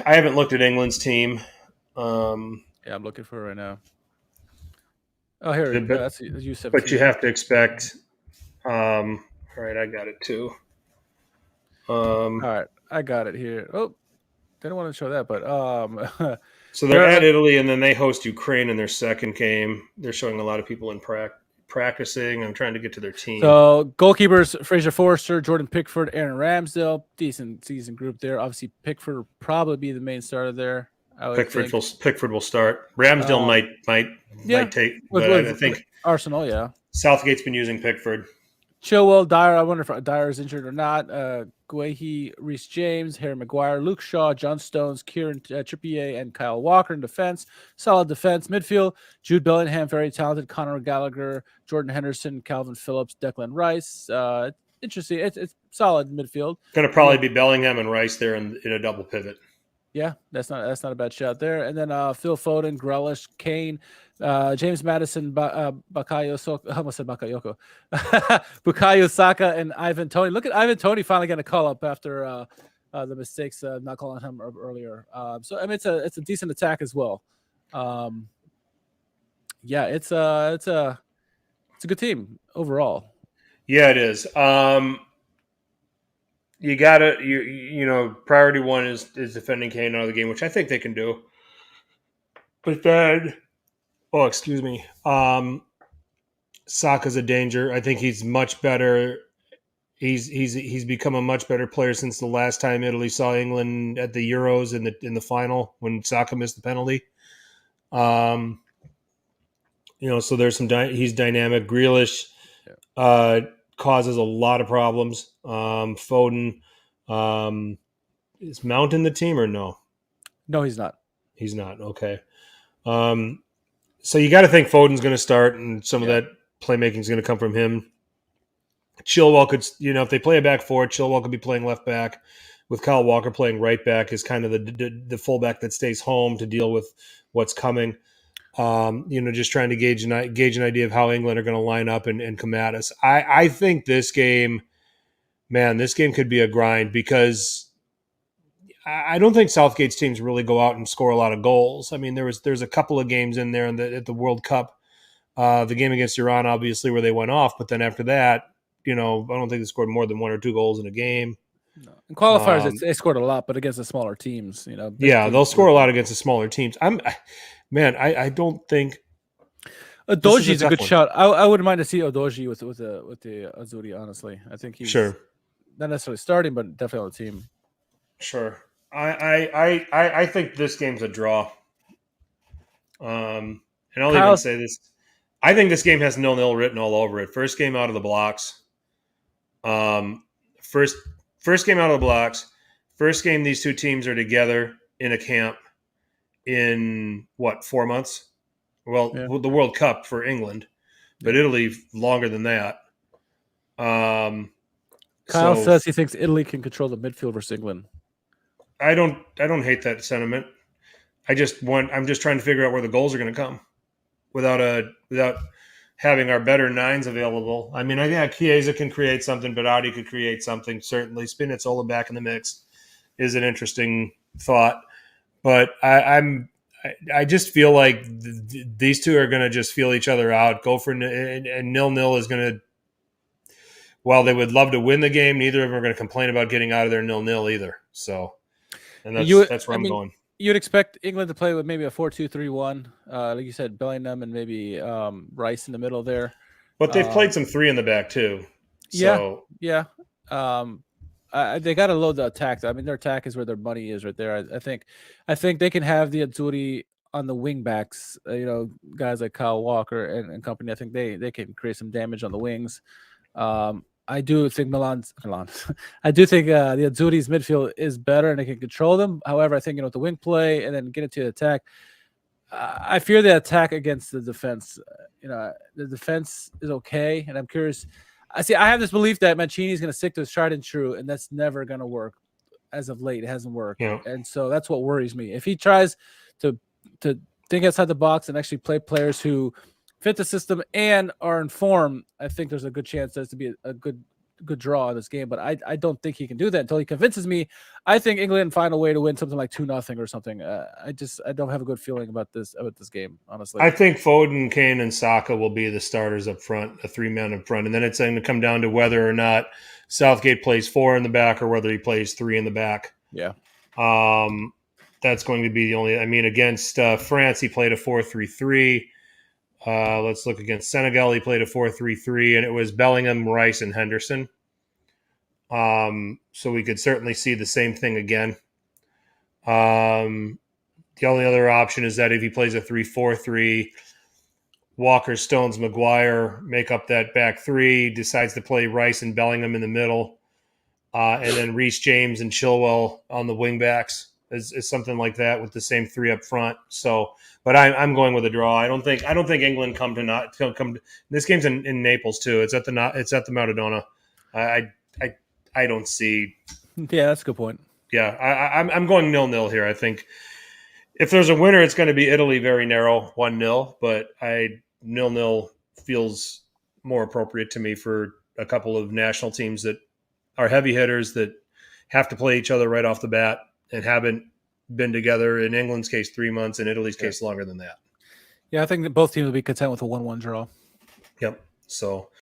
I haven't looked at England's team. Yeah, I'm looking for it right now. Oh, here, but, that's U17. but you have to expect. All right, I got it too. All right, I got it here. Oh, didn't want to show that, but So they're at Italy, and then they host Ukraine in their second game. They're showing a lot of people in practicing. I'm trying to get to their team. So goalkeepers: Fraser Forster, Jordan Pickford, Aaron Ramsdale. Decent season group there. Obviously, Pickford will probably be the main starter there. Pickford will start. Ramsdale might take, but I think Arsenal. Yeah, Southgate's been using Pickford. Chilwell, Dyer. I wonder if Dyer is injured or not. Guehi, Reece James, Harry Maguire, Luke Shaw, John Stones, Kieran Trippier, and Kyle Walker in defense. Solid defense. Midfield: Jude Bellingham, very talented. Conor Gallagher, Jordan Henderson, Calvin Phillips, Declan Rice. Interesting. It's solid midfield. Going to probably be Bellingham and Rice there in a double pivot. Yeah, that's not a bad shot there. And then Phil Foden, Grealish, Kane, James Madison, Bukayo Saka, and Ivan Toney. Look at Ivan Toney finally getting a call up after the mistakes not calling him earlier. So I mean, it's a decent attack as well. Yeah, it's a good team overall. Yeah, it is. You gotta you know priority one is defending Kane out of the game, which I think they can do. But then, excuse me, Saka's a danger. I think he's much better. He's become a much better player since the last time Italy saw England at the Euros in the final when Saka missed the penalty. So there's he's dynamic. Grealish causes a lot of problems. Foden, is Mount in the team or no? No, he's not. He's not. Okay. So you got to think Foden's going to start, and some of that playmaking is going to come from him. Chilwell could, if they play a back four, Chilwell could be playing left back, with Kyle Walker playing right back as kind of the fullback that stays home to deal with what's coming. Just trying to gauge an idea of how England are going to line up and come at us. I think this game could be a grind, because I don't think Southgate's teams really go out and score a lot of goals. I mean, there's a couple of games in there at the World Cup, the game against Iran, obviously, where they went off. But then after that, I don't think they scored more than 1 or 2 goals in a game. No. In qualifiers, they scored a lot, but against the smaller teams, Yeah, they'll score a lot against the smaller teams. I don't think Udogie is a good shot. I wouldn't mind to see Udogie with the Azzurri. Honestly, I think he's not necessarily starting, but definitely on the team. Sure. I think this game's a draw. And I'll even say this. I think this game has 0-0 written all over it. First game out of the blocks. First game out of the blocks. First game these two teams are together in a camp in 4 months? Well, the World Cup for England, but Italy longer than that. Kyle says he thinks Italy can control the midfield versus England. I don't hate that sentiment. I'm just trying to figure out where the goals are going to come without having our better nines available. I mean, I think Chiesa can create something, but Aida could create something. Certainly, Spinazzola back in the mix is an interesting thought. But I just feel like these two are going to just feel each other out. Go for and 0-0 is going to. While they would love to win the game, neither of them are going to complain about getting out of their 0-0 either. So, and that's where I'm going. You'd expect England to play with maybe a 4-2-3-1, like you said, Bellingham and maybe Rice in the middle there. But they've played some 3 in the back too. So. Yeah. They got to load the attack. I mean, their attack is where their money is right there. I think they can have the Azzurri on the wing backs. Guys like Kyle Walker and company. I think they can create some damage on the wings. I do think I do think the Azzurri's midfield is better and they can control them. However, I think with the wing play and then get into the attack, I fear the attack against the defense. The defense is okay, and I'm curious. I have this belief that Mancini is going to stick to his tried and true, and that's never going to work. As of late, it hasn't worked, and so that's what worries me. If he tries to think outside the box and actually play players who fit the system and are in form, I think there's a good chance that to be a good good draw in this game, but I don't think he can do that until he convinces me. I think England find a way to win something like 2-0 or something. I don't have a good feeling about this game, honestly. I think Foden, Kane, and Saka will be the starters up front, a 3-man up front, and then it's going to come down to whether or not Southgate plays 4 in the back or whether he plays 3 in the back. Yeah. That's going to be the only. I mean, against France, he played a 4-3-3. Let's look against Senegal. He played a 4-3-3, and it was Bellingham, Rice, and Henderson. So we could certainly see the same thing again. The only other option is that if he plays a 3-4-3, Walker, Stones, Maguire make up that back three, decides to play Rice and Bellingham in the middle, and then Reece James and Chilwell on the wing backs is something like that with the same 3 up front. So, but I'm going with a draw. I don't think England come. This game's in Naples too. It's at the Maradona. I don't see. Yeah, that's a good point. Yeah, I'm going 0-0 here. I think if there's a winner, it's going to be Italy, very narrow, 1-0. But 0-0 feels more appropriate to me for a couple of national teams that are heavy hitters that have to play each other right off the bat and haven't been together, in England's case 3 months, in Italy's case longer than that. Yeah, I think that both teams will be content with a 1-1 draw. Yep. So